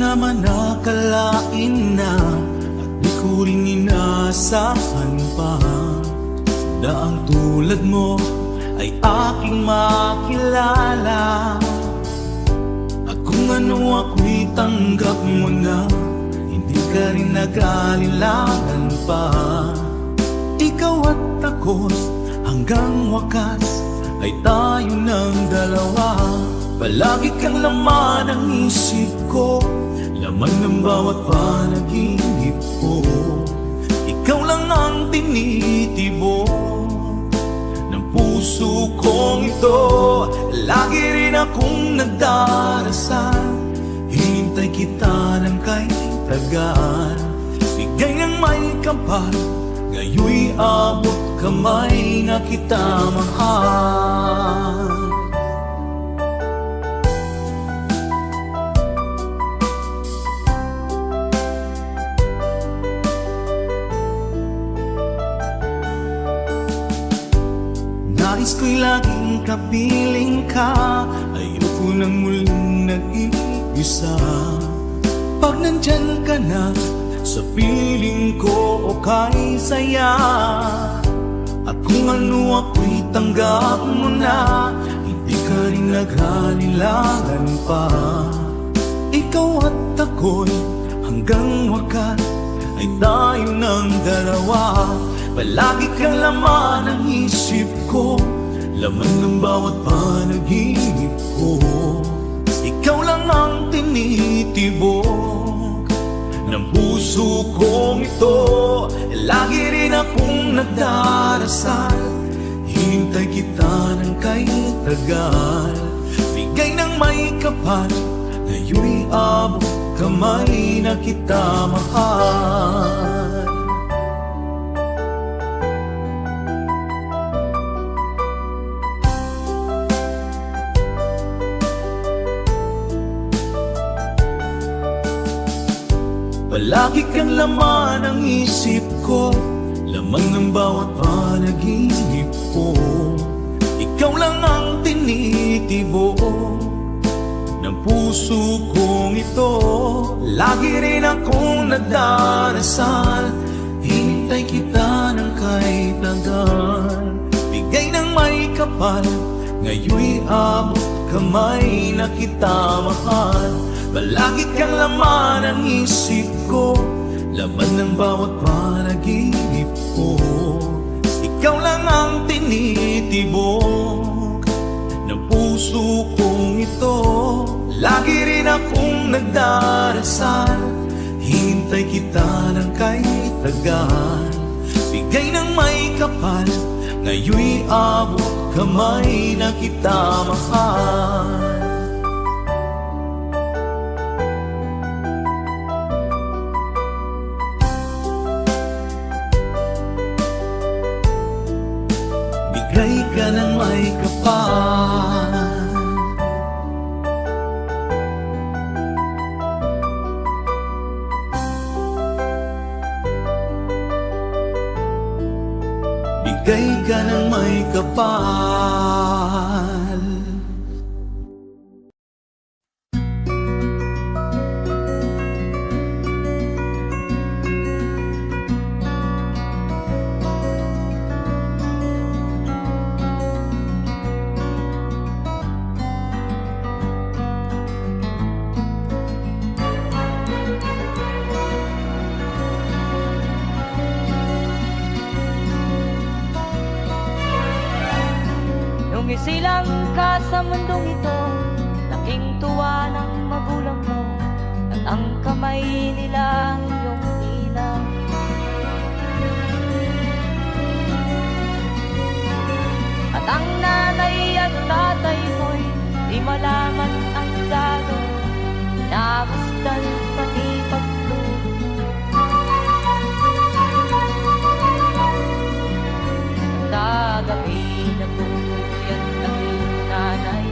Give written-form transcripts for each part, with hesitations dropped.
naman akalain na at di ko rin inaasahan pa na ang tulad mo ay aking makilala. At kung ano ako'y tanggap mo na, hindi ka rin nag-aalilangan pa. Ikaw at ako hanggang wakas ay tayo ng dalawa. Palagi kang laman ng isip ko, laman ng bawat panaginip ko. Ikaw lang ang tinitibok ng puso kong ito. Lagi rin akong nagdarasal, hinintay kita ng kahit tagal. Bigay ng may kapal, ngayon'y abot kamay na kita mahal. Nais ko'y laging kapiling ka, ayoko nang muling nag-iisa. Pag nandyan ka na, sa piling ko okay saya. At kung ano ako'y tanggap mo na, hindi ka rin nag-aalilangan pa. Ikaw at ako'y hanggang wakas ay tayo ng dalawa. Palagi kang laman ng isip ko, laman ng bawat panaginip ko. Ikaw lang ang tinitibok ng puso kong ito. Lagi rin akong nagdarasal, hinintay kita ng kahit tagal. Bigay ng may kapal, ngayon'y abot kamay na kita mahal. Palagi kang laman ng isip ko, laman ng bawat panaginip ko. Ikaw lang ang tinitibok ng puso kong ito. Lagi rin akong nagdarasal, hinintay kita ng kahit tagal. Bigay ng may kapal, ngayon'y abot kamay na kita mahal. Palagi kang laman ng isip ko, laman ng bawat panaginip ko. Ikaw lang ang tinitibok ng puso kong ito. Lagi rin akong nagdarasal, hintay kita ng kahit tagal. Bigay ng may kapal, ngayon'y abot kamay na kita mahal. Bigay ka ng may kapal, bigay ka ng may kapal. Isilang ka sa mundong ito, laking tuwa ng magulang mo, at ang kamay nila iyong ninang. At ang nanay at tatay mo'y di malaman ang gagawin, namasdan pati pagtulog. Kagabi nagtutuyat ang iyong nanay,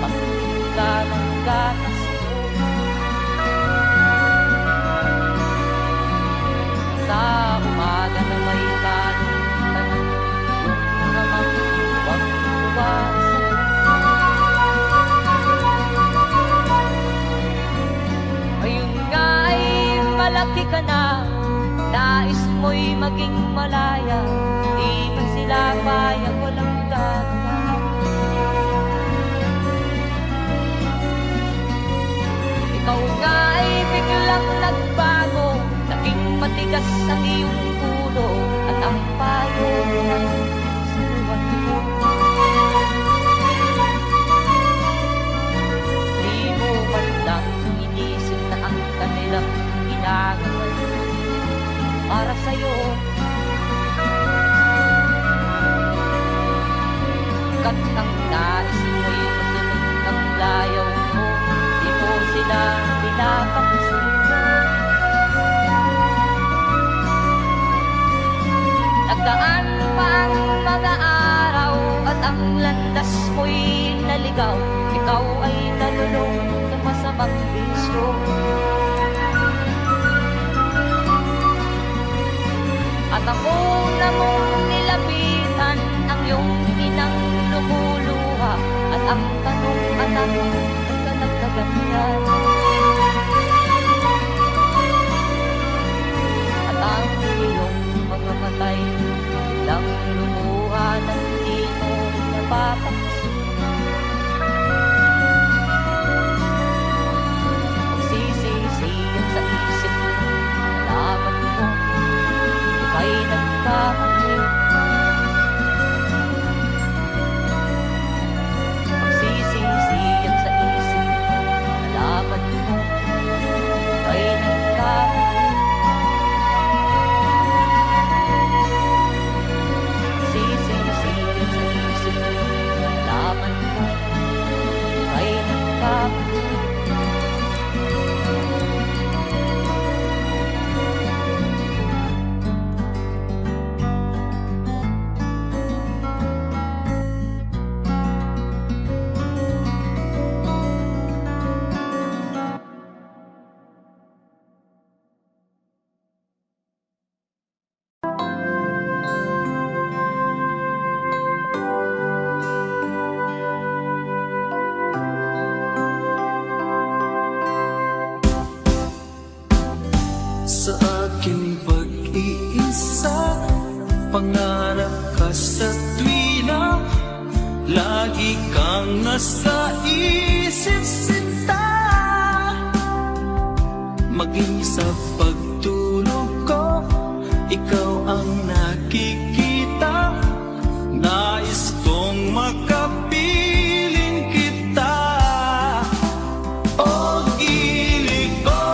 pasunta ng gatas mo. Sa umaga na may kanutan ng iyong amang huwag tuwasan. Ayun palaki ka na, nais mo'y maging malaya, di man sila payag, walang gagawa. Ikaw nga ay biglang nagbago, naging matigas ang iyong ulo at ang payo ng sinuwan mo. Di mo man lang inisip na ang kanilang ginagawa para sa'yo. Kat ang nais mo'y masunod ng layaw mo, di mo sila pinapansin. Nagdaan pa ang mga araw at ang landas mo'y naligaw, ikaw ay nalulong sa masamang bisyo. At ako na mong nilapitan ang iyong inang lumuluha, at ang tanong, anak, ba't ka nagkaganyan? At ang iyong mga matay lang lumuha ng di mo napapansin. Magsisisiyan sa isip mo, nalaman mo ika'y nagkamali. Magsisisiyan sa isip mo, nalaman mo ika'y nagkamali. Magsisisiyan sa isip mo, nalaman mo ika'y nagkamali. Sa aking pag-iisa, pangarap ka sa tuwina, lagi kang nasa isip sinta. Maging sa pagtulog ko, ikaw ang nakikita. Nais kong makapiling kita. O gili ko,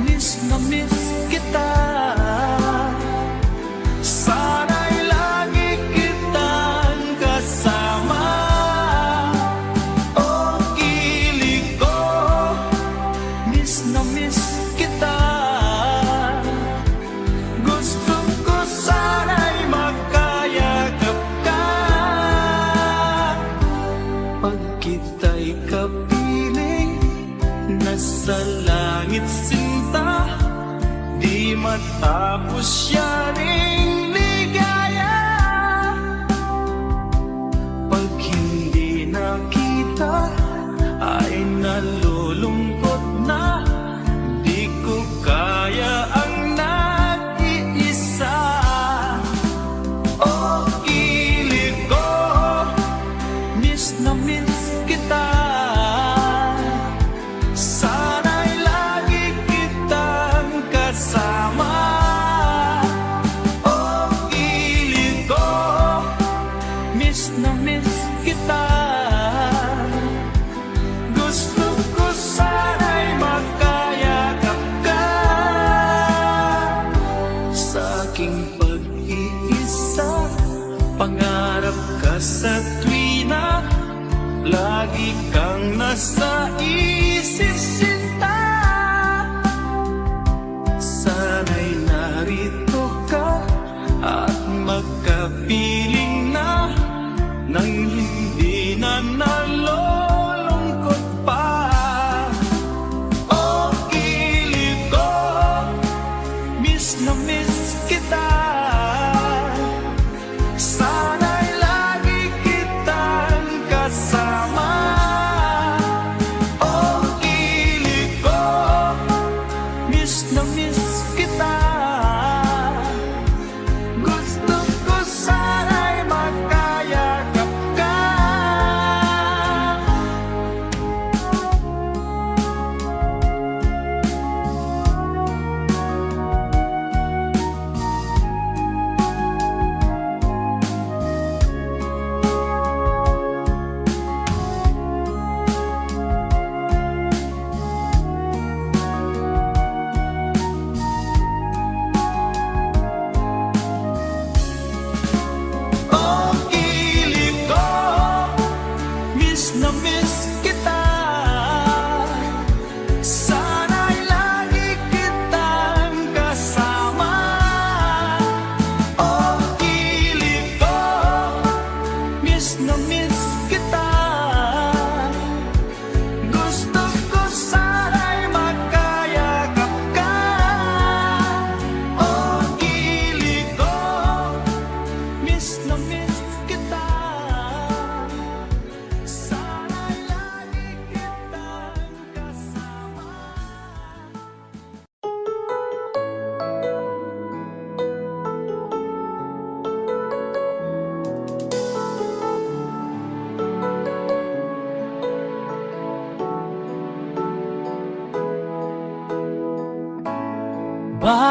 miss na miss kita. Sana'y lagi kitang kasama. O gili ko, miss na miss kita. Gusto ko sana'y magkayakap ka. Pag kita'y kapiling, nasa langit sinta, di matapos yaring ligaya. Pag hindi nakita, ay nalulungkot na, di ko kaya ang nag-iisa. O gili ko, miss na miss kita. Sana'y lagi kitang kasama. O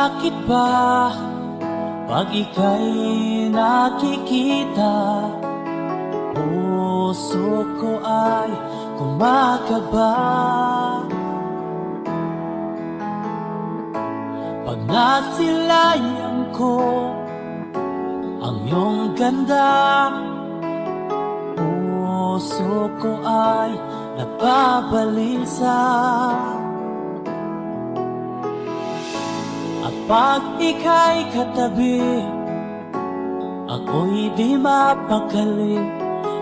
Bakit ba pag ika'y nakikita, puso ko ay kumakaba? Pag nasilayan ko ang iyong ganda, puso ko ay nababalisa. At pag ika'y katabi, ako'y di mapakali.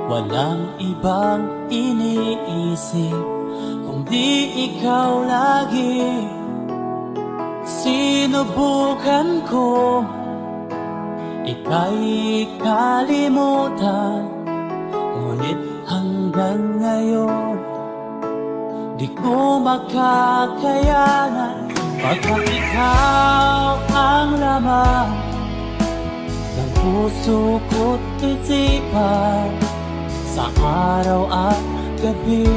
Walang ibang iniisip kundi ikaw lagi. Sinubukan ko ika'y kalimutan, ngunit hanggang ngayon di ko makakayanan. Pagkat ikaw ang laman ng puso ko't isipan, sa araw at gabi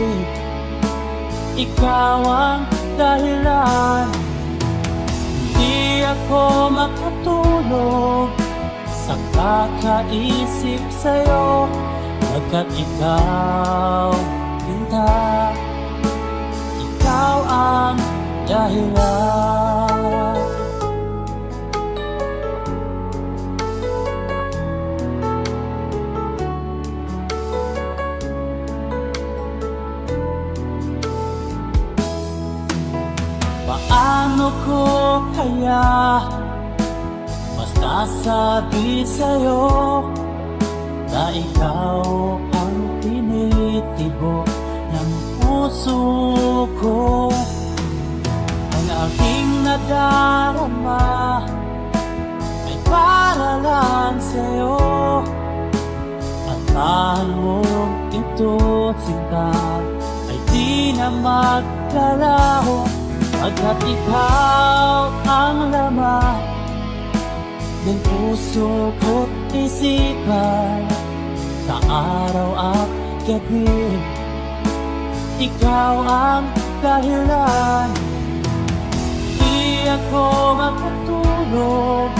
ikaw ang dahilan. Hindi ako makatulog sa kakaisip sa'yo, pagkat ikaw, Linda, ikaw ang dahilan. Paano ko kaya masasabi sa'yo na ikaw ang tinitibok ng puso ko? Ang aking nadarama ay para lang sa'yo, at mahal mo ito, sinta, ay di na maglalaho. Pagkat ikaw ang laman ng puso ko't isipan, sa araw at gabi ikaw ang dahilan. Di ako makatulog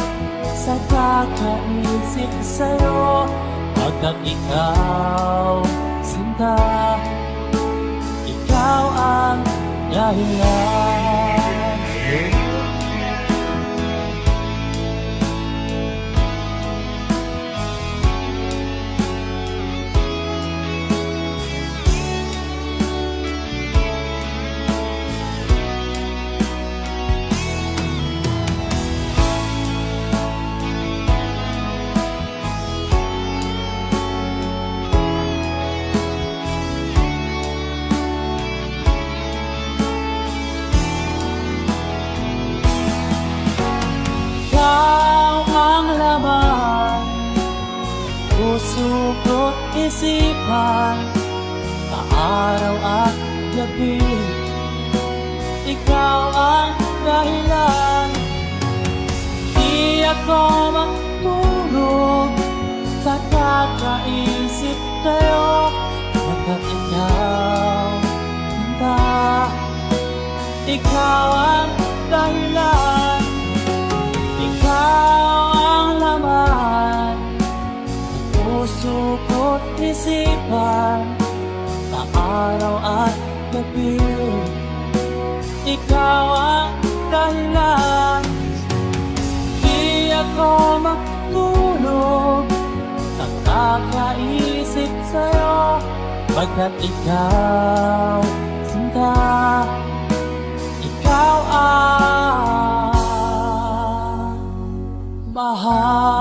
sa kakaisip sa'yo, pagkat ikaw, sinta, ikaw ang dahilan. Puso ko't isipan, sa araw at gabi ikaw ang dahilan. Di ako matulog sa kakaisip sa'yo, pagkat ikaw, Linda, ikaw ang dahilan. Ikaw ang laman puso ko't isipan, sa araw at gabi ikaw ang dahilan. Di ako matulog sa kakaisip sa'yo, pagkat ikaw, sinta, ikaw ang mahal.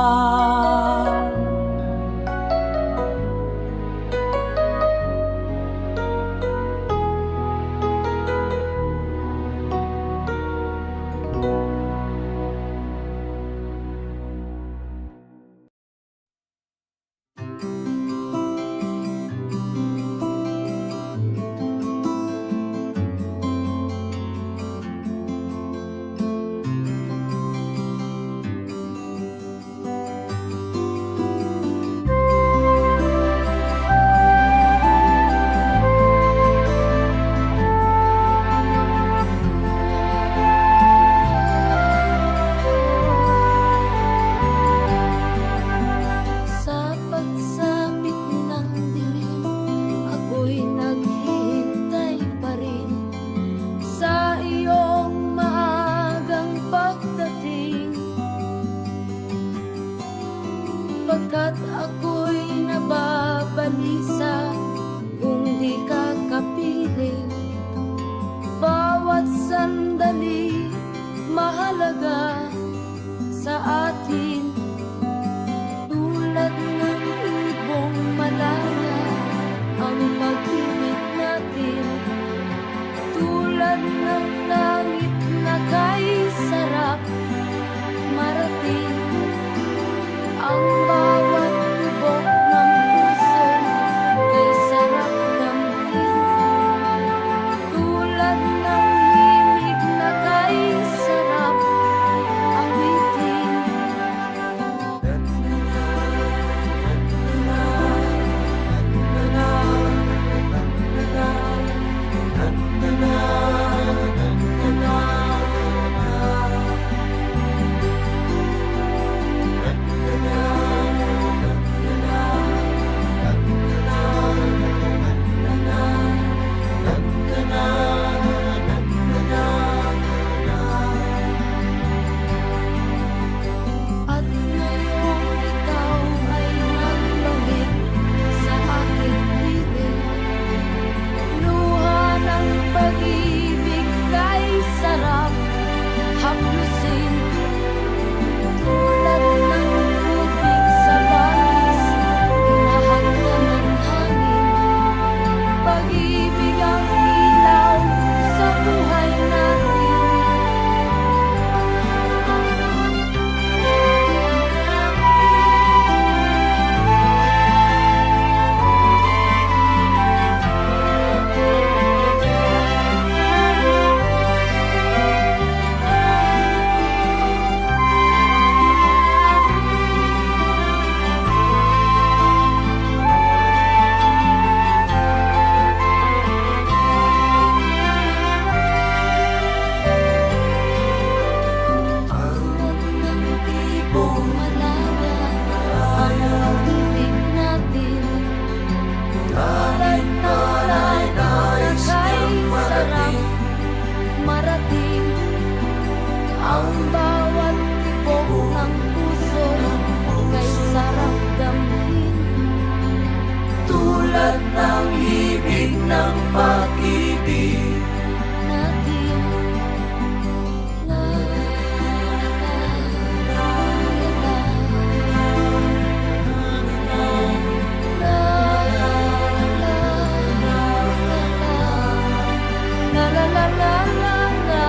mahalaga sa atin. Tulad ng ibong malaya ang pag-ibig natin. Tulad ng langit na kay sarap marating. Ang bawat tibok ng puso kay sarap damhin. Tulad ng himig na kay sarap awitin. At ngayong ikaw ay nagbalik sa aking piling. Luha ng pag-ibig kay sarap haplusin. Tulad ng tubig sa bangis, hinahagkan ng hangin. Pag-ibig ang ilaw sa buhay natin. Tulad ng ibong malaya ang pag-ibig natin. Tulad ng langit na kay sarap marating. Ang bawat tibok ng puso kay sarap damhin. Tulad ng ibig ng pag-ibig natin. La la la la la la.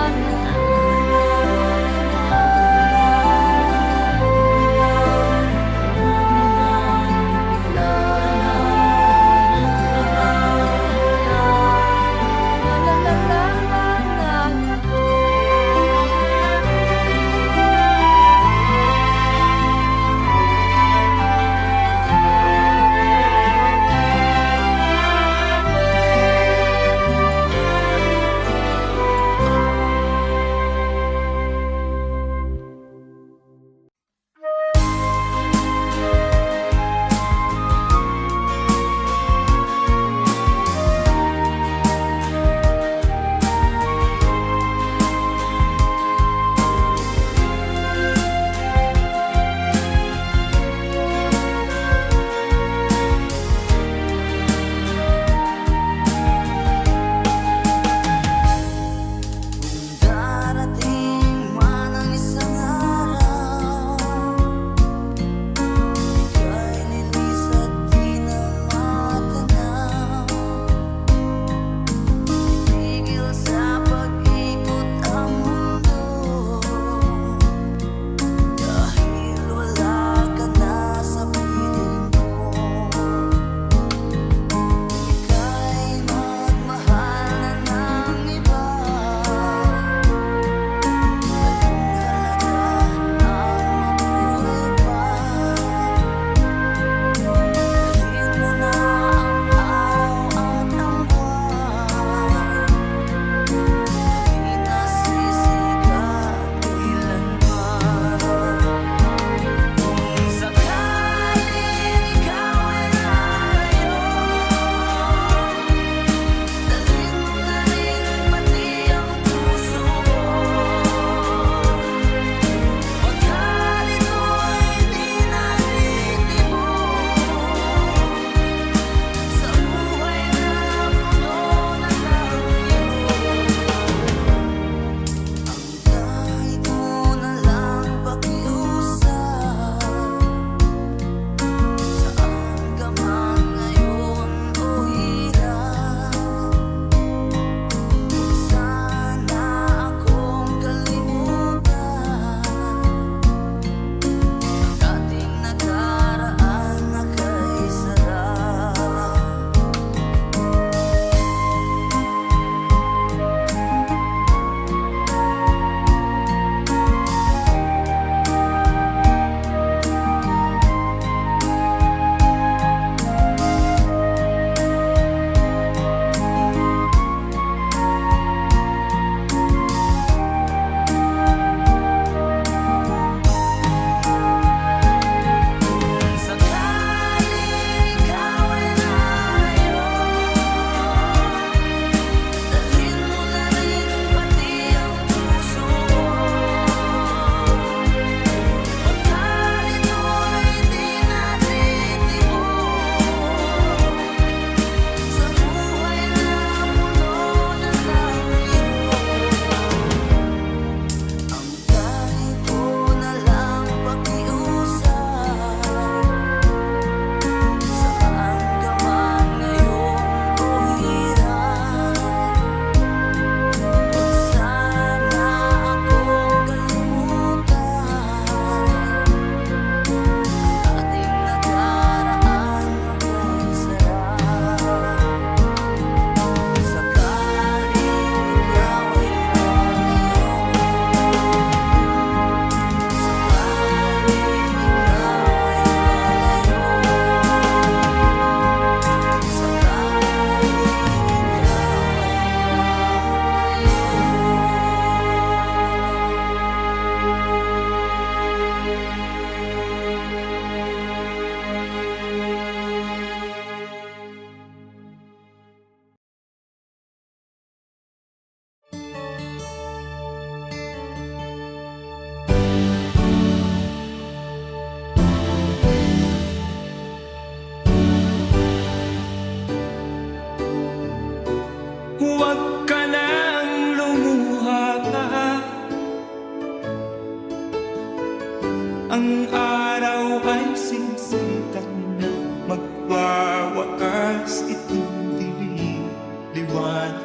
Ang araw ay sisikat na, magwawakas itong dilim. Liwanag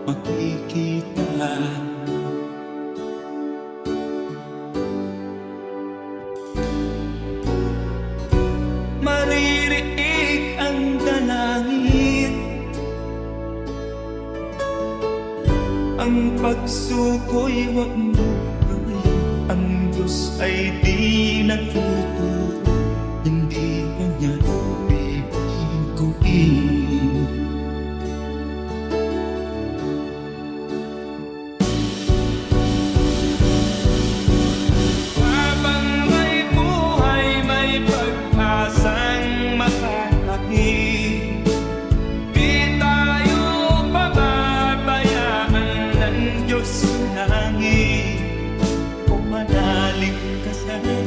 makikita. Maririnig ang dalangin, ang pagsuko'y huwag mo gawin. Ang Diyos ay di natuturo, hindi kanya bibiguin. Habang may buhay, may pag-asang makakakit. Di tayo pababayaan ng Diyos sa langit. O manalig ka sana,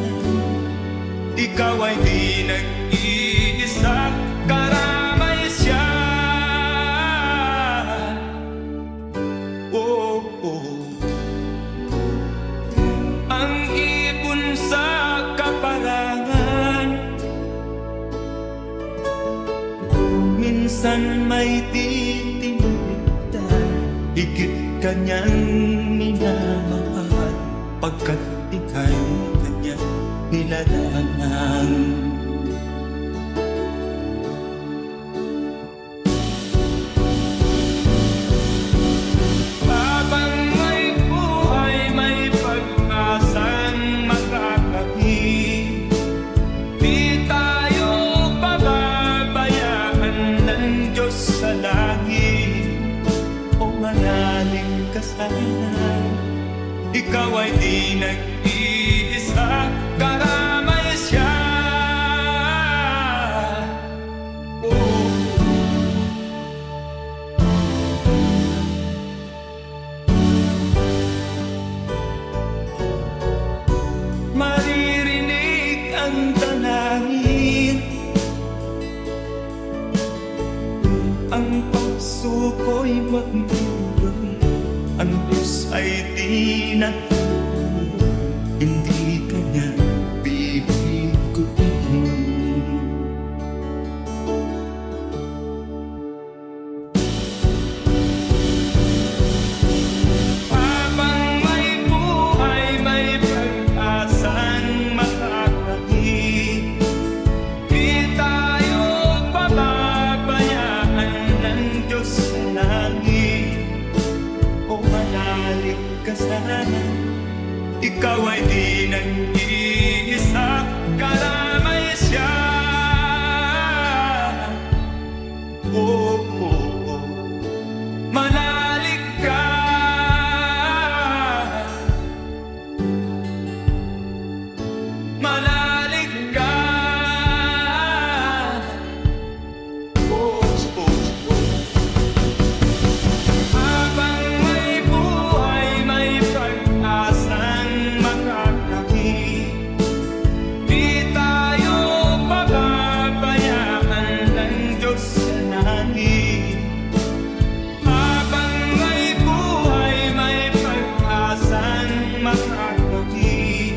ikaw ay di nag-iisa, karamay siya. Oh, oh. Ang ibon sa kaparangan, minsan may titinitan. Higit kanyang minamahal, pagkat ika'y kanyang nilalangan. Habang may buhay, may pag-asang makakakit. Di tayo pababayaan ng Diyos sa langit. O manalig ka sana, ikaw ay di nag-iisa, karamay siya. Oh. Maririnig ang dalangin, ang pagsuko'y huwag mo gawin. Ang Diyos ay di natuturo, hindi kanya bibiguin. Habang may buhay, may pag-asang makakakit. Di tayo pababayaan ng Diyos sa langit. O manalig ka sana, ikaw ay di nag-iisa, karamay siya. Oh, oh, oh. Manalig ka, manalig ka. Oh, oh, oh. Habang may buhay, may pag-asang makakakit. Di tayo pababayaan ng Diyos sa langit. Habang may buhay, may pag-asang makakakit.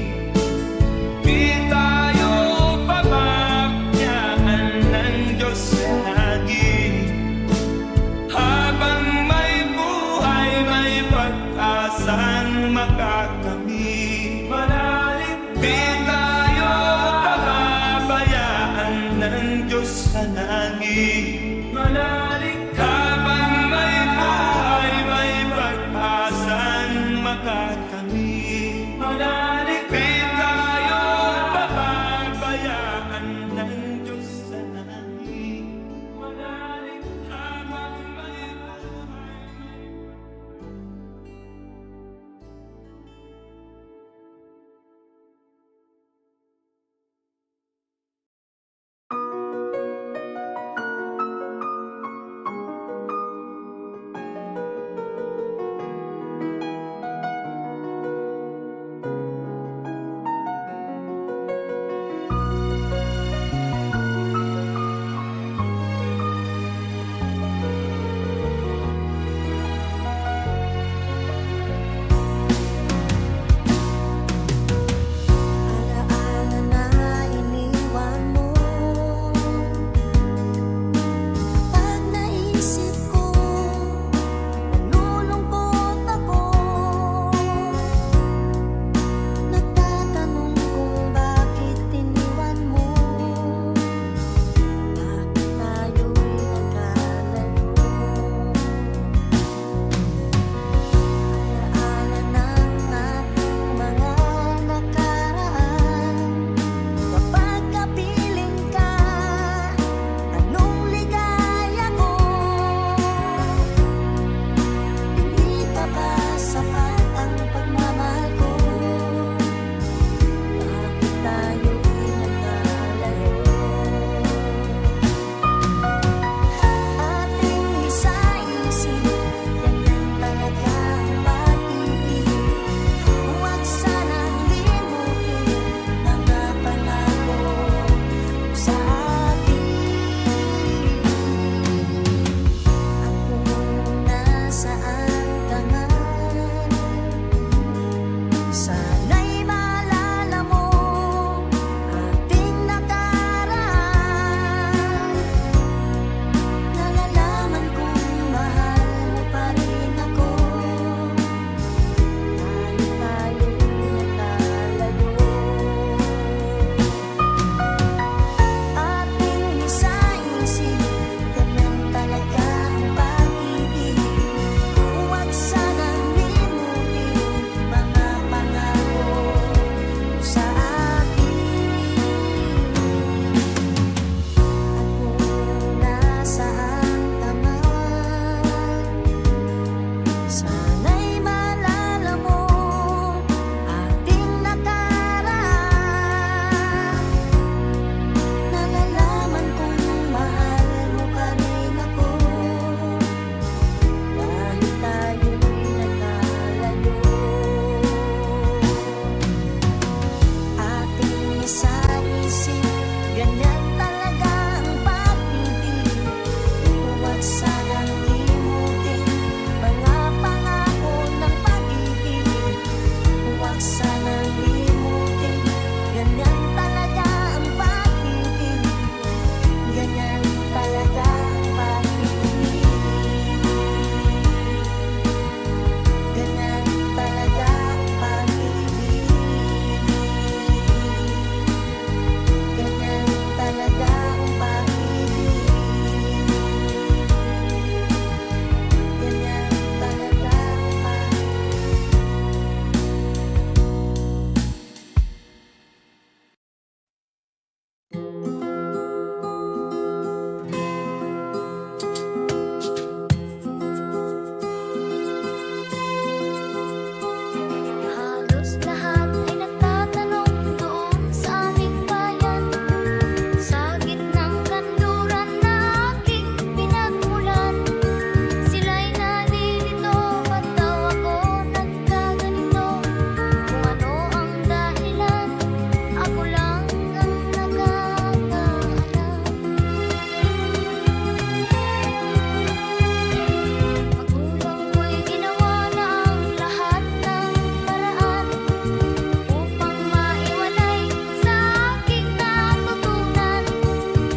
Di tayo pababayaan ng Diyos sa langit. Habang may buhay, may pag-asang makakamit. Manalig, di tayo pababayaan ng Diyos sa langit. Manalig, habang may buhay, may pag-asang makakamit. Manalig, di tayo pababayaan ng Diyos sa langit. Manalig, habang may buhay, Sana'y maalala mo ating nakaraan. Nalalaman kong mahal mo pa rin ako. Kahit tayo'y nakalayo, ating isa-isip, ganun talaga ang pag-ibig. Huwag sanang limutin mga pangako mo sa akin. At kung nasaan ka man, sana'y maalala mo ating nakaraan. Nalalaman kong mahal mo pa rin ako. Kahit tayo'y nakalayo, ating isa-isip, ganyan talaga ang pag-ibig. Huwag sanang limutin mga pangako ng pag-ibig. Huwag sanang limutin, ganyan talaga ang pag-ibig. Ganyan talaga ang pag-ibig. Ganyan talaga ang pag-ibig. Ganyan talaga ang pag-ibig. Ganyan talaga ang pag-ibig. Halos lahat ay nagtatanong doon sa aming bayan, sa gitnang kanluran na aking pinagmulan. Sila'y nalilito, ba't daw ako nagkaganito? Kung ano ang dahilan, ako lang ang nakakaalam. Magulang ko'y ginawa na ang lahat ng paraan upang maiwanay sa aking natutunan.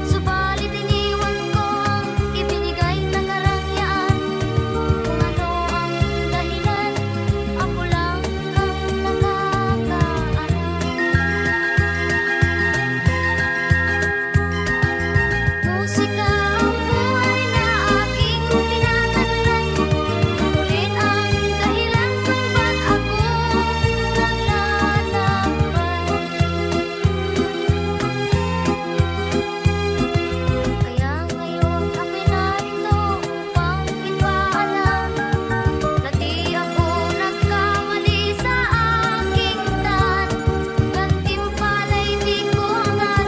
Subalit iniwan ko ang ibinigay na karangyaan. Kung ano ang dahilan, ako lang ang nakakaalam. Musika ang buhay na aking tinataglay. Ulit ang dahilan kung ba't ako naglalakbay. Kaya ngayon ako'y narito upang ipaalam na di ako nagkamali sa aking daan. Gantimpala'y di ko agad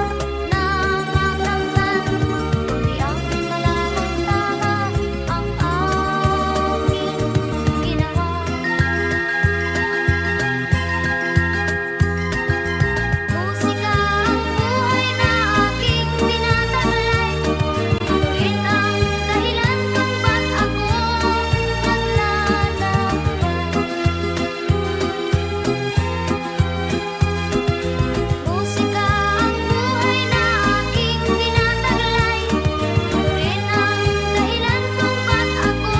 namakamtan, kundi ang nalalantagan ang aking ginawa. Musika ang buhay na aking tinataglay. Ulit ang dahilan kung ba't ako naglalakbay. Musika ang buhay na aking tinataglay. Ulit ang dahilan kung ba't ako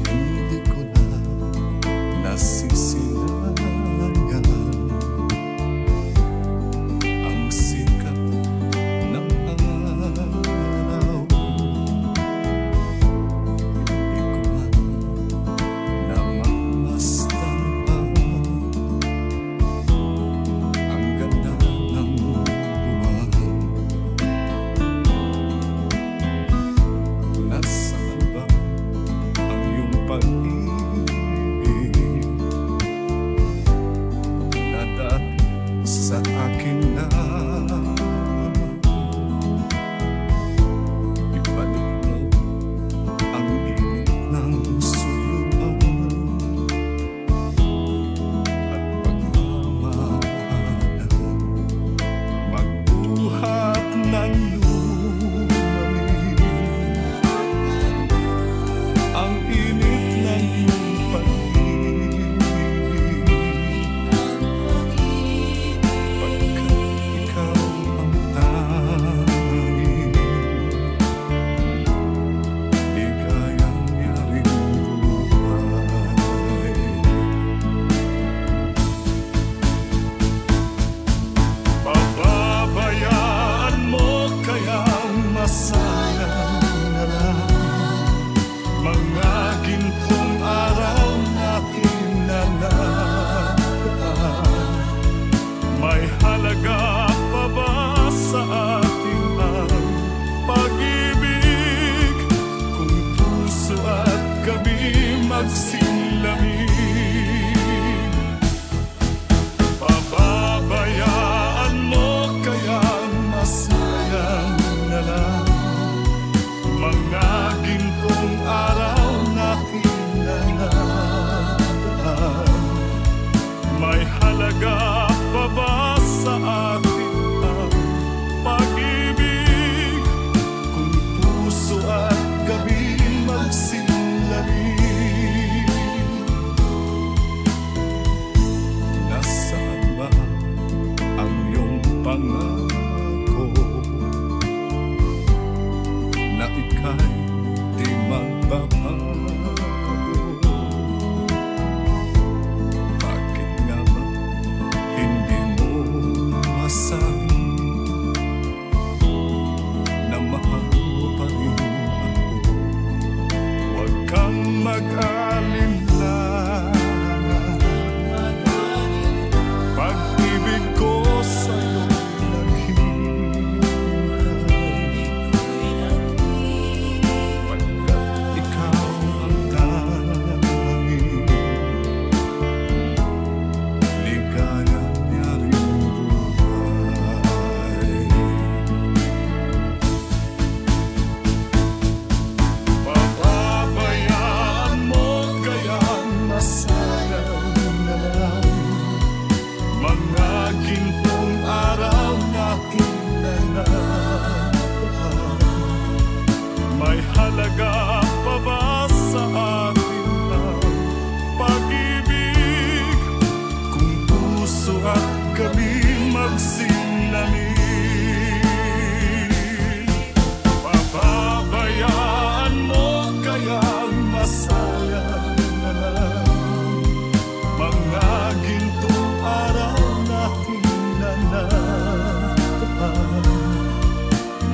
Hindi ko na nasisilayan ang sikat ng araw. Hindi ko man namamasdan pa magsilamig. Pababayaan mo kaya masayang na lang mga gintong araw na kinanadaan. May halaga pa ba sa atin ang pag-ibig kung puso at gabi magsilamig? Nasaan ba ang iyong pangako na ika'y di magbabago? Bakit nga ba hindi mo masabi na mahal mo pa rin ako? Huwag kang mag-alinlangan, pag-ibig ko sa'yo naghihintay, pagkat ikaw ang tanging ligaya niya rin buhay. Pababayaan mo kaya masayang na lang mga gintong araw na kinanadaan. May halaga pa ba sa atin ang pag-ibig kung puso at gabi magsilamig? Pababayaan mo kaya masayang na lang mga gintong araw na kinanadaan.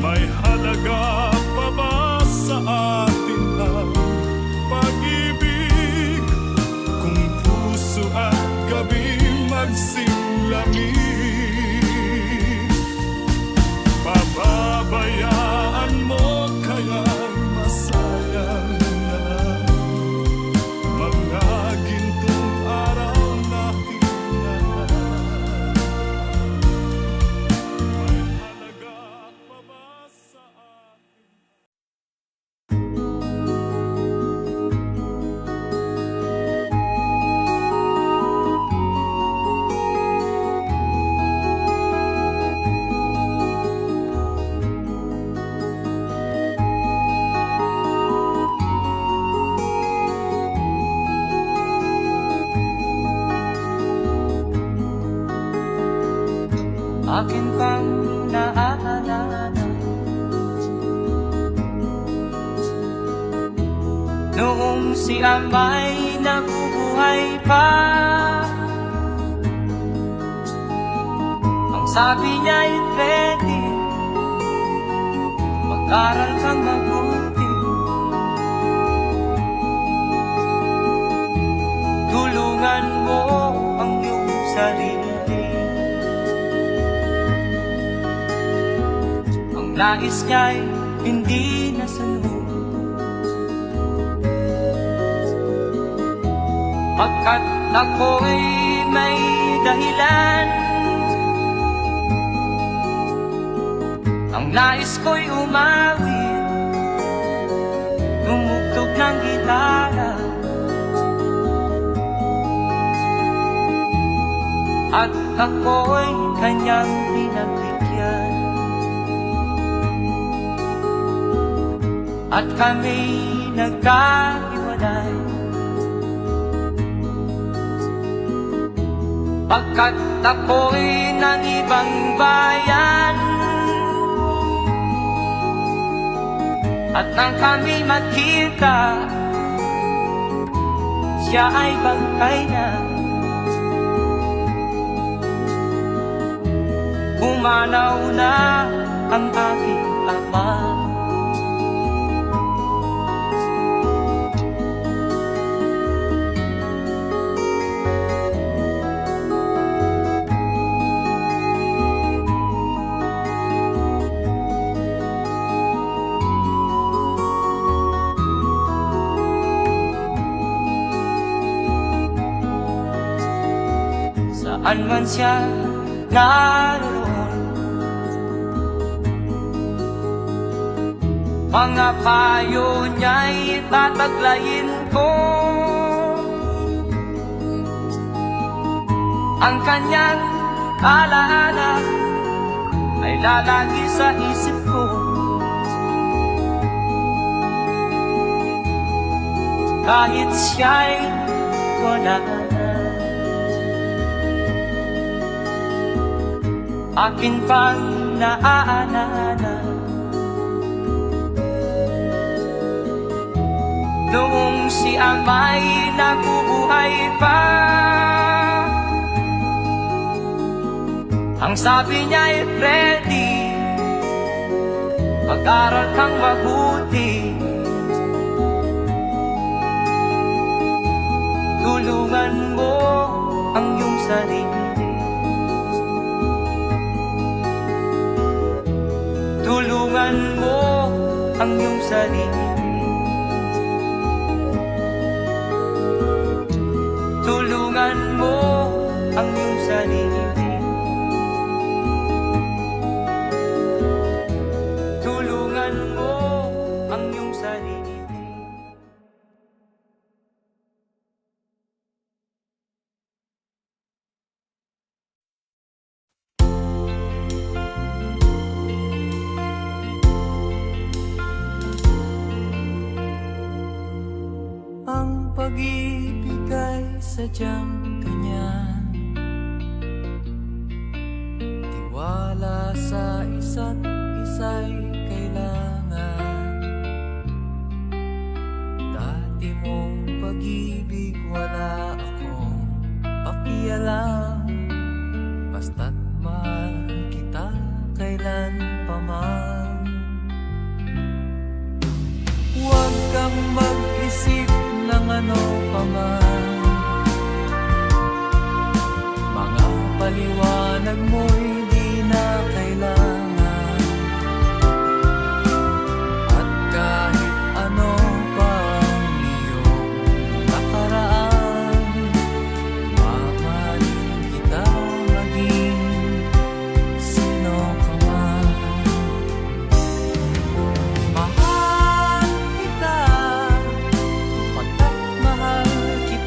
May halaga pa ba sa atin ang pag-ibig kung puso at gabi magsilamig? Pababayaan mo kaya masayang na lang mga gintong araw na kinanadaan. May halaga pa ba sa atin? Akin pang naaalala noong si Amay nabubuhay pa. Ang sabi niya'y pwede mag-aral kang mabuti, tulungan mo ang iyong sarili. Ang nais niya'y hindi nasunod, pagkat ako'y may dahilan. Ang nais ko'y umawit, tumugtog ng gitara, at ako'y kanyang pinagbigyan. At kami nagkahiwalay, pagkat ako'y ng ibang bayan. At nang kami magkita, siya ay bangkay na. Pumanaw na ang aking ama. saan man siya naroon. Mga payo niya'y tataglayin ko, ang kanyang alaala ay lalagi sa isip ko. Kahit siya'y wala na, akin pang naaalala noong si Amay nabubuhay pa. Ang sabi niya, Freddy, mag-aral kang mabuti, tulungan mo ang iyong sarili, tulungan mo ang iyong sarili, tulungan mo ang iyong sarili, tulungan mo ang iyong sarili. Ang pag-ibig ay sadyang ganyan, tiwala sa isa't isa'y kailangan. Dati mong pag-ibig wala akong pakialam, basta't mahal kita kailan pa man. Huwag kang mag-isip ng ano pa man, mga paliwanag mo'y di na kailangan. At kahit ano pa ang iyong nakaraan, mamahalin kita maging sino ka man. Mahal kita, pagkat mahal kita.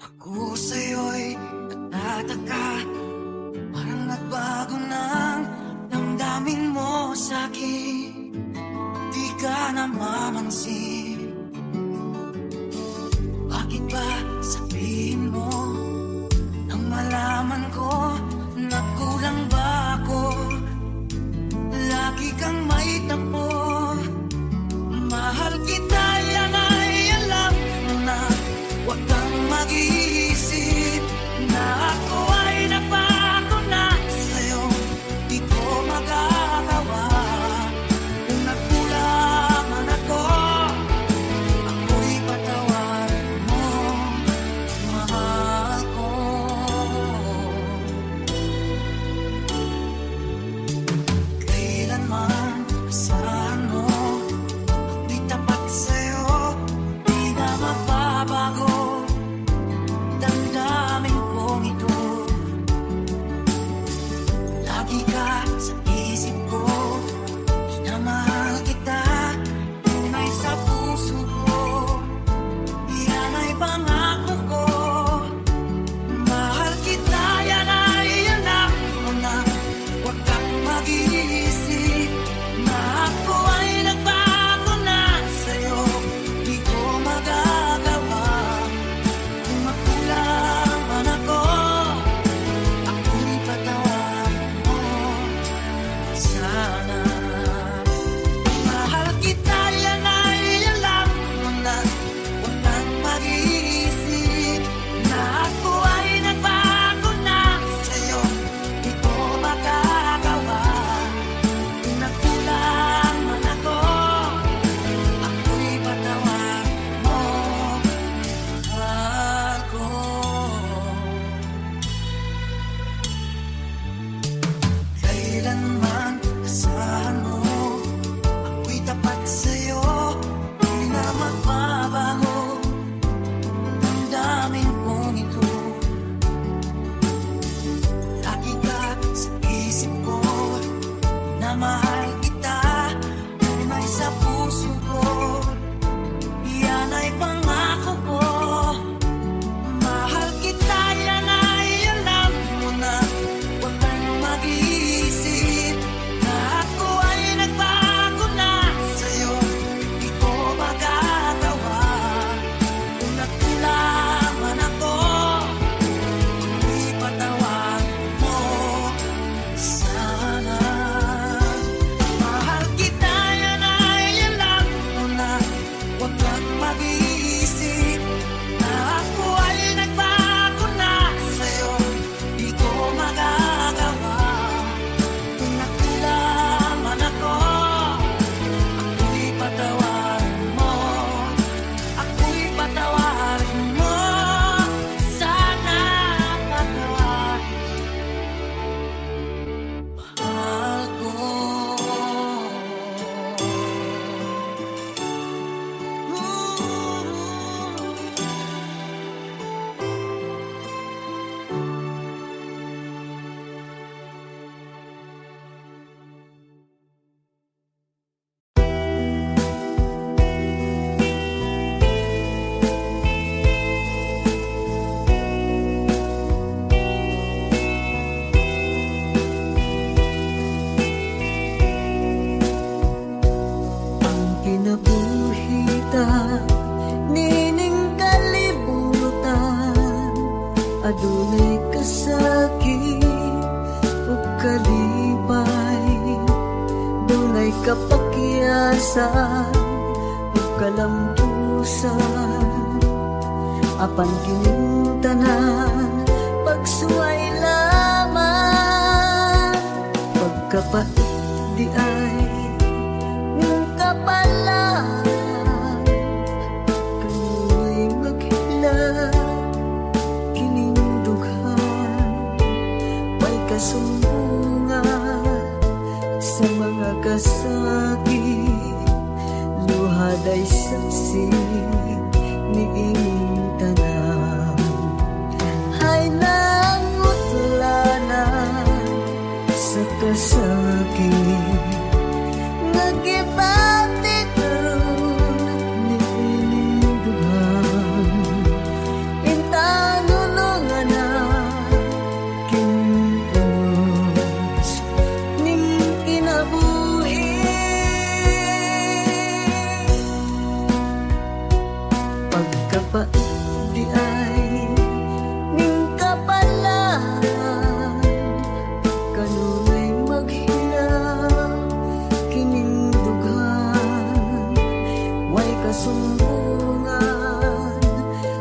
Ako sa'yo'y natataka, parang nagbago ng damdamin mo sa'kin. Di ka namamansin. Bakit ba sabihin mo nang malaman ko na kulang ba ako? Lagi kang may tampo. Mahal kita, yan ay alam mo na. Huwag kang mag-iisip na ako ay napako na sa'yo. Di ko magagawa kung nagkulang man ako. Ako'y patawarin mo, mahal ko. Kailanman asahan mo, ako'y tapat sa'yo. Di na mababago damdamin kong ito. Lagi ka sa isip ko, minamahal kita, tunay sa puso ko. Yan ay pangako ko. Mahal kita, yan ay alam mo na. Huwag kang mag-iisip na ako ay nagbago na sa'yo. Di ko magagawa kung makulang man ako. Ako'y patawarin mo sana. Mahal kita, yan ay alam mo na. Huwag kang mag-iisip na ako ay nagbago na sa'yo. Di ko magagawa kung nagkulang man ako. Ako'y patawarin mo, mahal ko. Kailanman asahan mo, ako'y tapat sa'yo. Di na magbabago damdamin kong ito. Lagi ka sa isip ko, minamahal kita, tunay sa puso ko. Yan ay pangako ko. Mahal kita, yan ay alam mo na. Huwag kang mag-iisip na ako ay nagbago na sa'yo. Di ko magagawa kung nagkulang man ako. Ako'y patawarin mo sana. Mahal kita, yan ay alam mo na. Huwag kang mag-iisip na ako ay nagbago na sa'yo. Di ko magagawa kung nagkulang man ako. Ako'y patawarin mo, ako'y patawarin mo sana. Patawarin, mahal ko. Ang kinabuhita, nining kalibutan, adunay kasakit ug kalipay, dunay kapakyasan ug kalampusan. Apan kining tanan pagsuway lamang, pagkapait di ay ng kapalan. Kamoy maghila kining dughan, may kasumbungan sa mga kasakit. Luhad ay saksi ni ining tanan. Hay nangutlanan sa kasakit. Pagkapat di ay ning kapalaan, kanunay maghilak kining dughan, way kasumbungan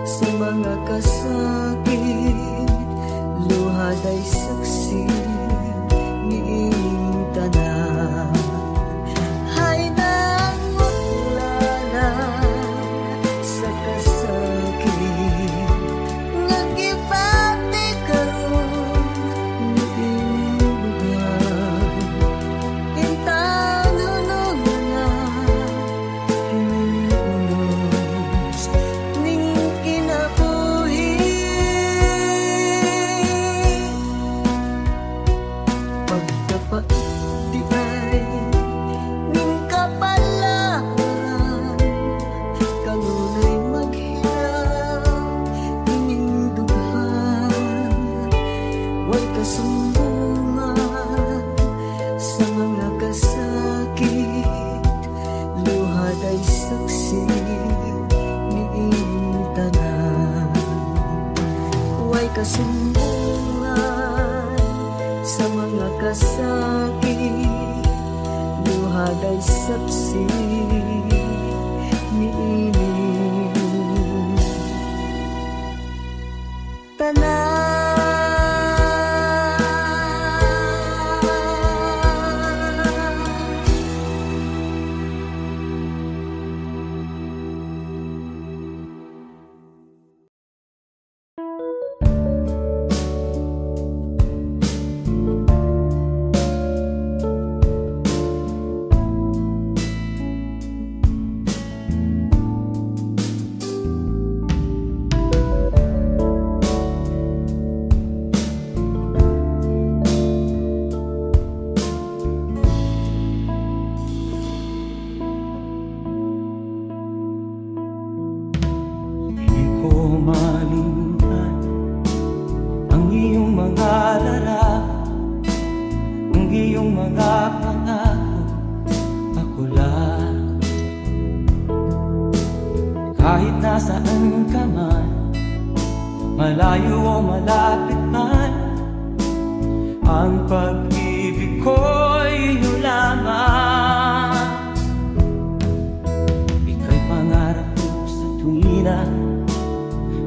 sa mga kasakit, luhad ay saksi niining tanan. Hay nangutlanan sa kasakit, nagibati karon niining lugar. Intanon na kining unos ning kinabuhi. Pagkapat di ay ning kapalaan, kanunay maghirap ining dughan, way kasumbungan sa mga kasakit, luhad ay saksi niining tanan. Way kasumbungan sa mga kasakit, luhad ay saksi niining tanan. Di ko malimutan ang iyong mga larawan, ang iyong mga pangako, ako lang. Kahit nasaan ka man, malayo o malapit man, ang pag-ibig ko'y iyo lamang. Ika'y pangarap ko sa tuwina,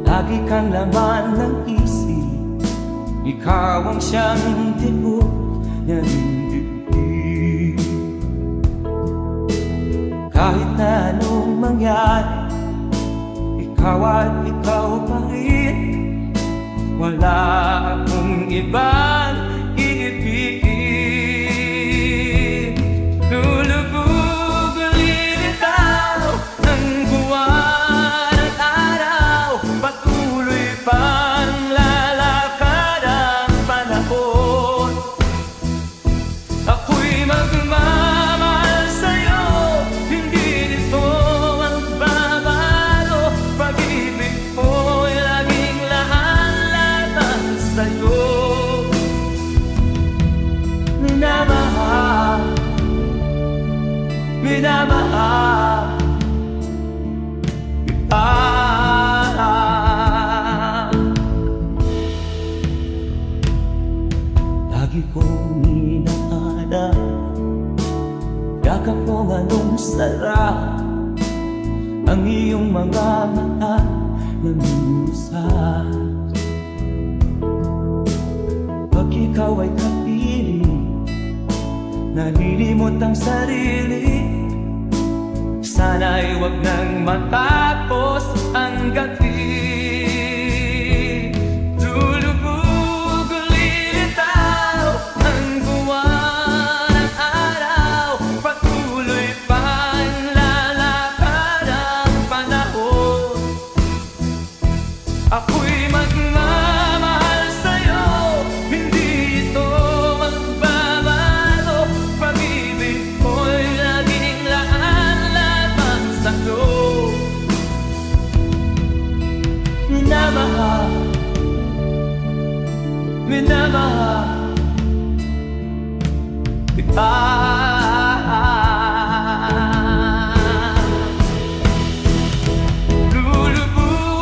lagi kang laman ng isip. Ikaw ang siyang tibok ng dibdib. Kahit na anong mangyari, ikaw at ikaw pa rin. Wala akong ibang iibigin. Lulubog lilitaw ng buwan at araw, patuloy pang lalakad ang panahon. Ako'y magmamahal sa'yo, hindi nito magbabago. Pag-ibig ko'y laging lahat-lahat sa'yo. Minamahal, minamahal kita. Lagi kong inaada, yakap kong anong sarap, ang iyong mga mata na minusap. Pag ikaw ay kapiling, nalilimot ang sarili. Sana'y wag nang matapos ang gabi. Lulubog lilitaw ang buwan at araw, patuloy pang lalakad ang panahon. Ako'y magmamahal sa'yo, hindi ito magbabago. Pag-ibig ko'y laging lahat-lahat sa'yo. Minamahal, minamahal kita. Lulubog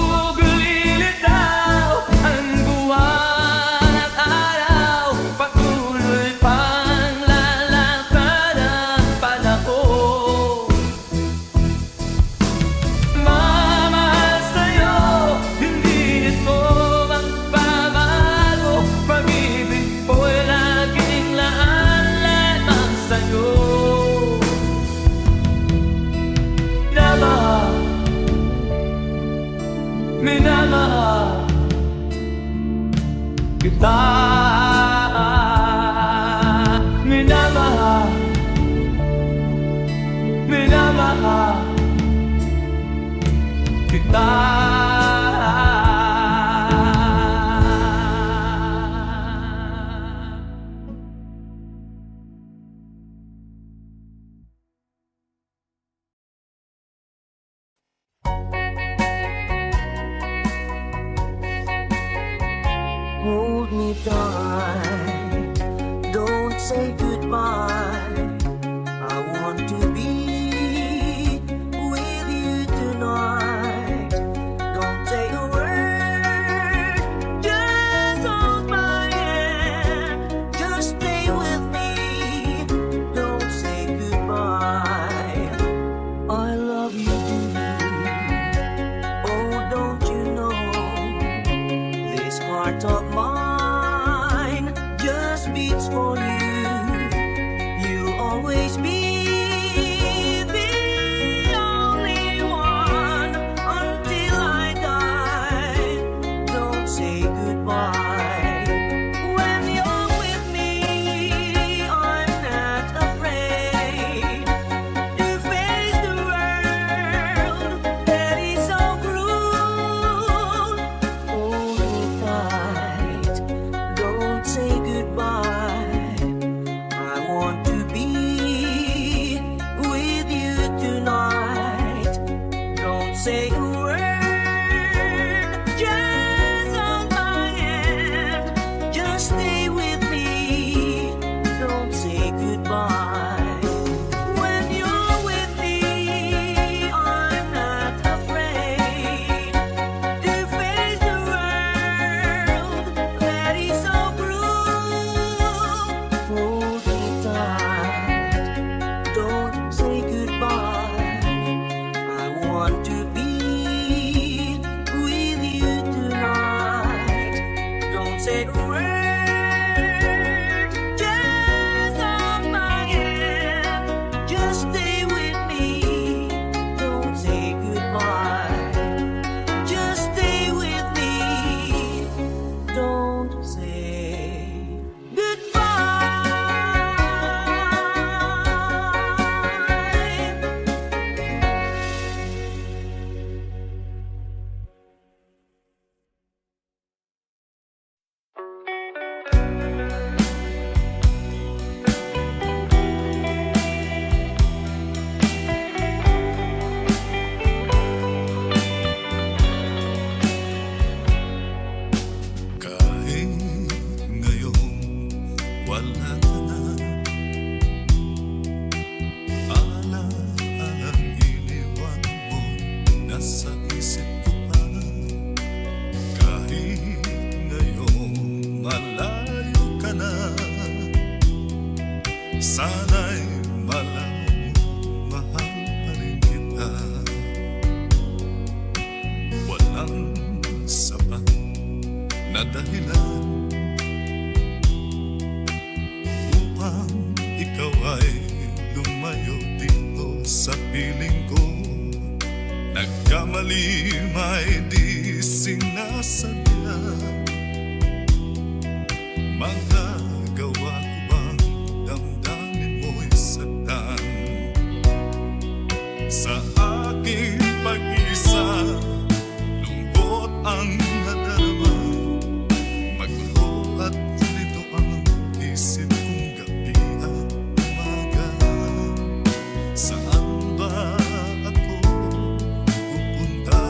minamahal kita. Minamahal, minamahal kita. Hold me tight, don't say goodbye. I want to be with you tonight. Don't say a word, just hold my hand. Just stay with me, don't say goodbye. I love you dearly, oh don't you know? This heart of mine just beats for you. You'll always be the only one until I die. Don't say goodbye. When you're with me, I'm not afraid to face the world that is so cruel. Hold me tight, don't say goodbye. I want to be with you tonight. Don't say a word, just hold my hand. Just stay with me, don't say goodbye. When you're with me, I'm not afraid to face the world that is so cruel. Hold me tight, don't say goodbye. I want to be with you tonight. Don't say a word, just hold my hand. Just stay with me, don't say goodbye. Just stay with me, don't say goodbye. Kahit ngayon wala ka na, alalang iniwan mo nasa isip ko pa. Kahit ngayon malayo ka na, sana'y malaman mo mahal pa rin kita. Walang sapat na dahilan upang ikaw ay lumayo dito sa piling ko. Nagkamali may di sinasadya. Magagawa ko bang damdamin mo'y saktan sa aking pag-isa? Lungkot ang nadarama, magulo at lito ang isip kong gabi at umaga. Saan ba ako pupunta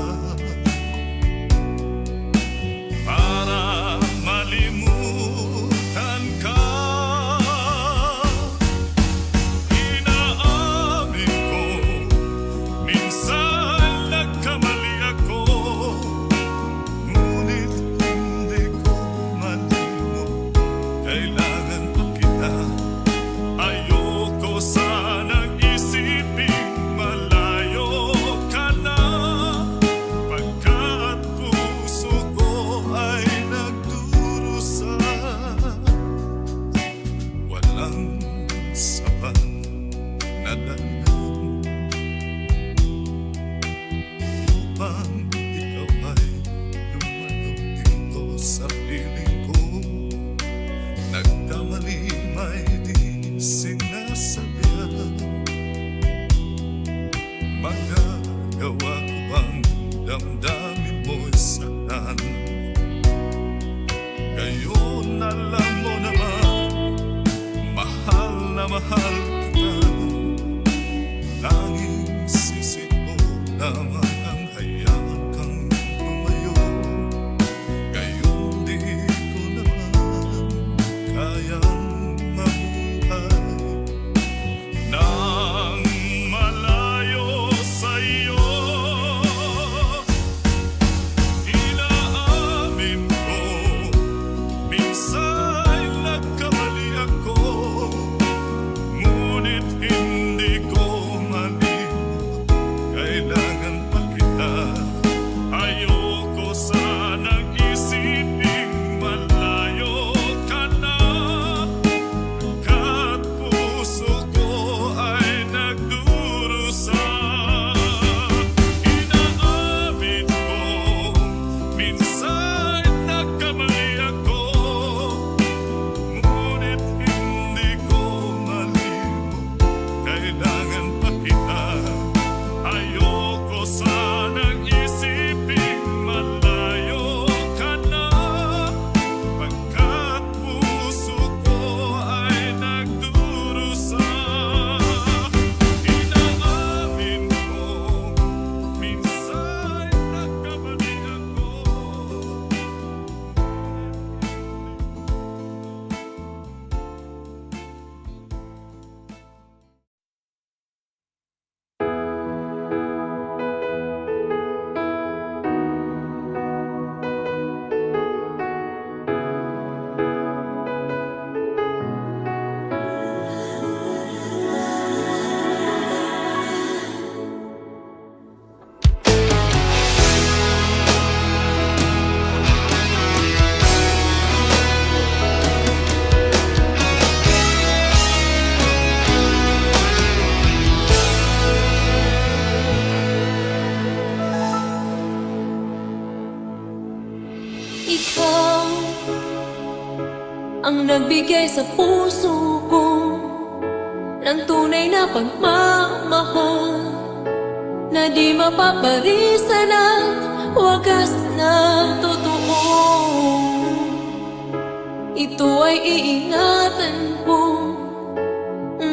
minsan. Ngayon alam mo naman, mahal na mahal kita. Tanging sisi mo naman ang hayaan kang tumayo. Ngayon di ko naman kayang mabuhay nang malayo sa'yo. Inaamin ko, minsan nagkamali ako, ngunit hindi ko malimot, kailangan pa kita. Ayoko sanang isiping malayo ka na, kat puso ko ay nagdurusa. Inaamin ko, minsan nagkamali ako, ngunit hindi ko malimot, kailangan pa kita. Ayoko sanang isiping malayo ka na, pagkat puso ko ay nagdurusa. Inaamin ko, minsan nagkamali ako. Ikaw ang nagbigay sa puso ko ng tunay na pagmamahal na di mapaparisan at wagas na totoo. Ito ay iingatan ko,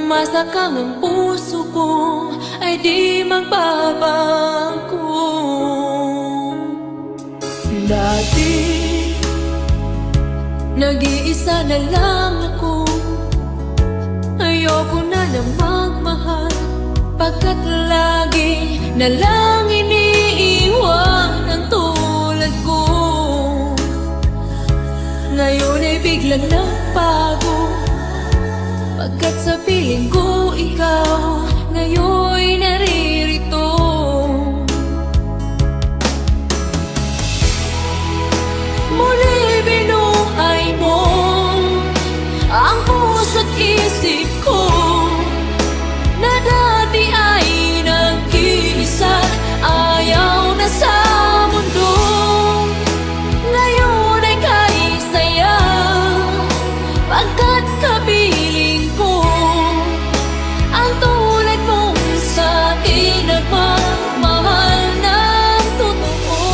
masakang ang puso ko ay di magbabago. Dati nag-iisa na lang ako, ayoko na na magmahal, pagkat lagi na lang iniiwan ang tulad ko. Ngayon ay biglang nagbago, pagkat sa piling ko ikaw ngayon'y naririto. Muli binuhay mo ang puso't isip ko, na dati ay nag-iisa, ayaw na sa mundo. Ngayon ay kahit saya, pagkat kapiling ko ang tulad mong sa'kin nagmamahal ng totoo.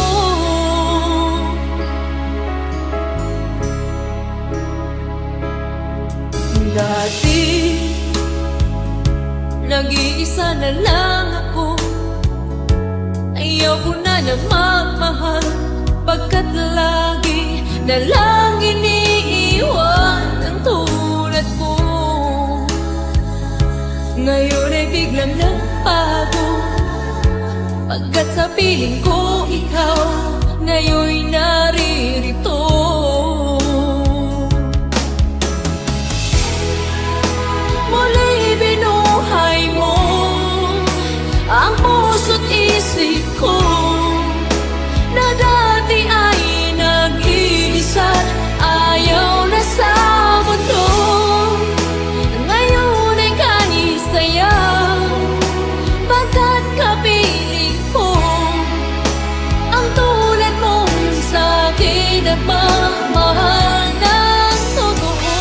Dati nag-iisa na lang ako, ayaw ko na na magmahal, pagkat lagi na lang iniiwan ang tulad ko. Ngayon ay biglang nagbago, pagkat sa piling ko ikaw ngayon'y naririto. Muli binuhay mo ang puso't isip ko, na dati ay nag-iisa, ayaw na sa mundo. Ngayon ay kanisaya, pagkat kapiling ko ang tulad mong sa'kin nagmamahal ng totoo.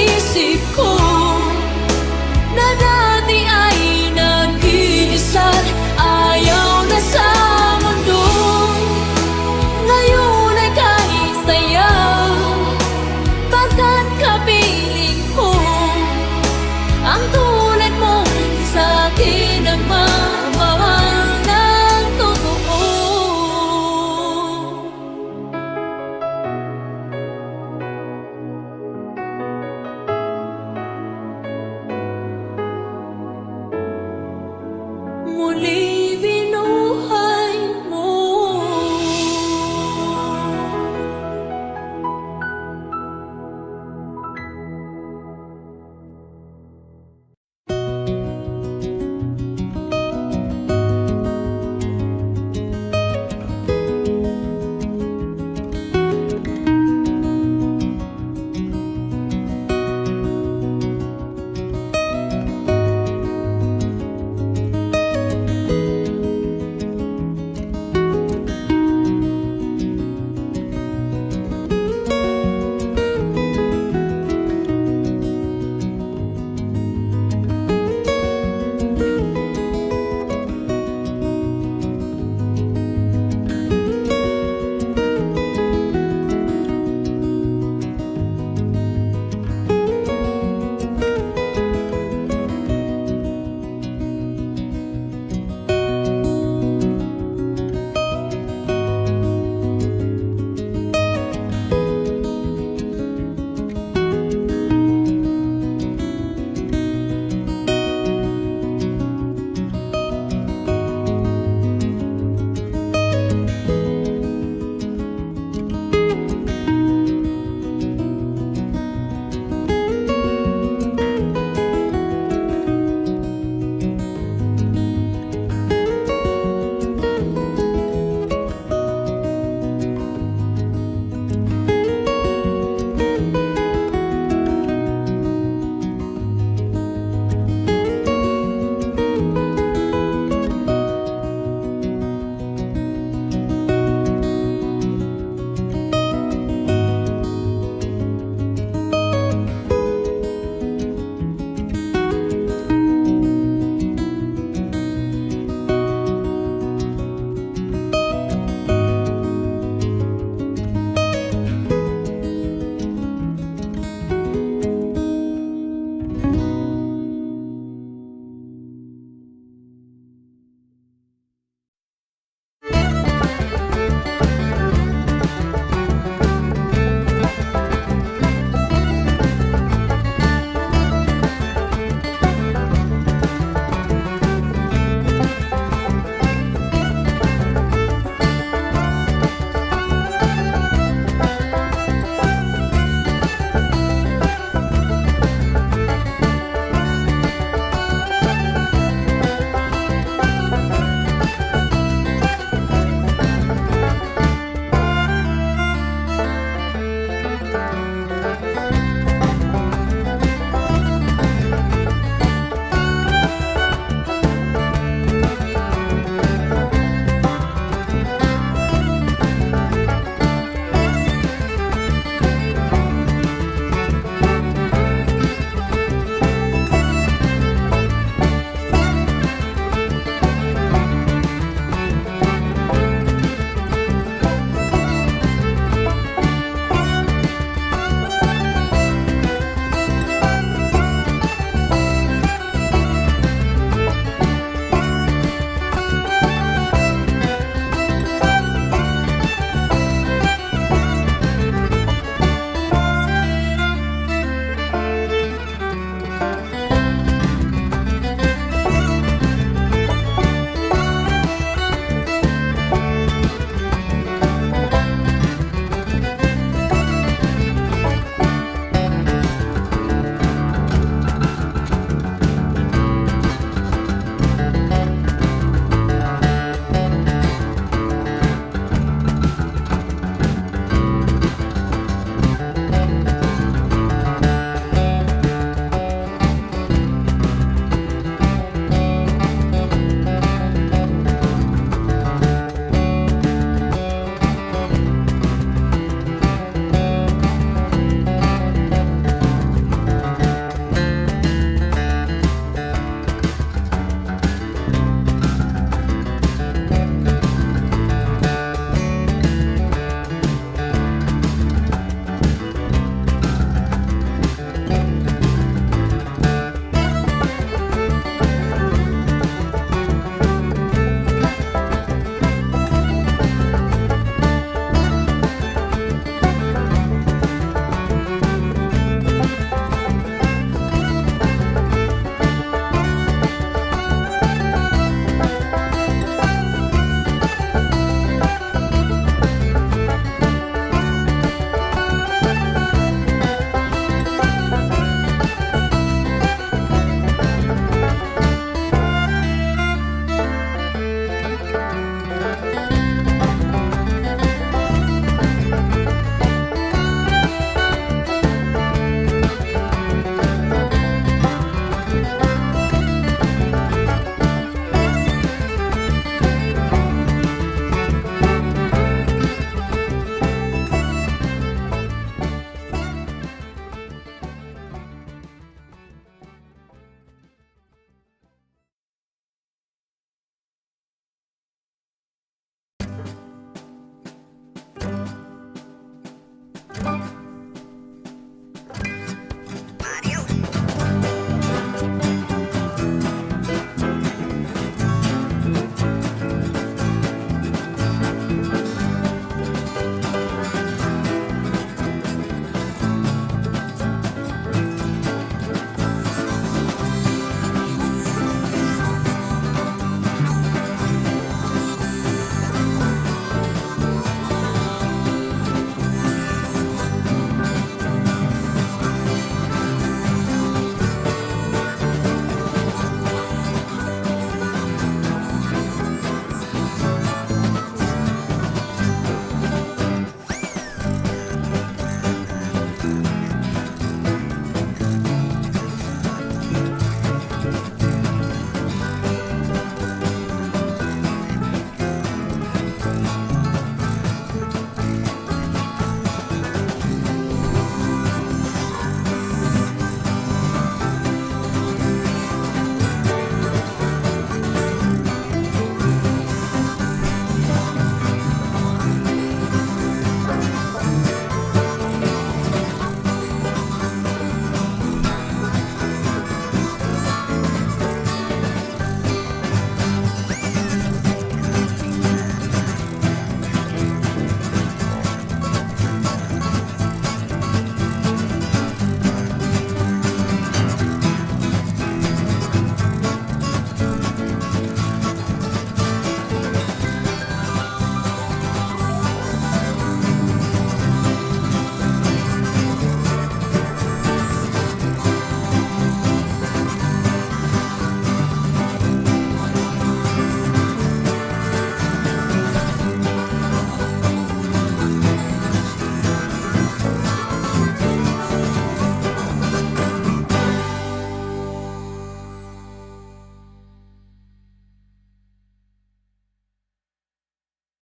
isip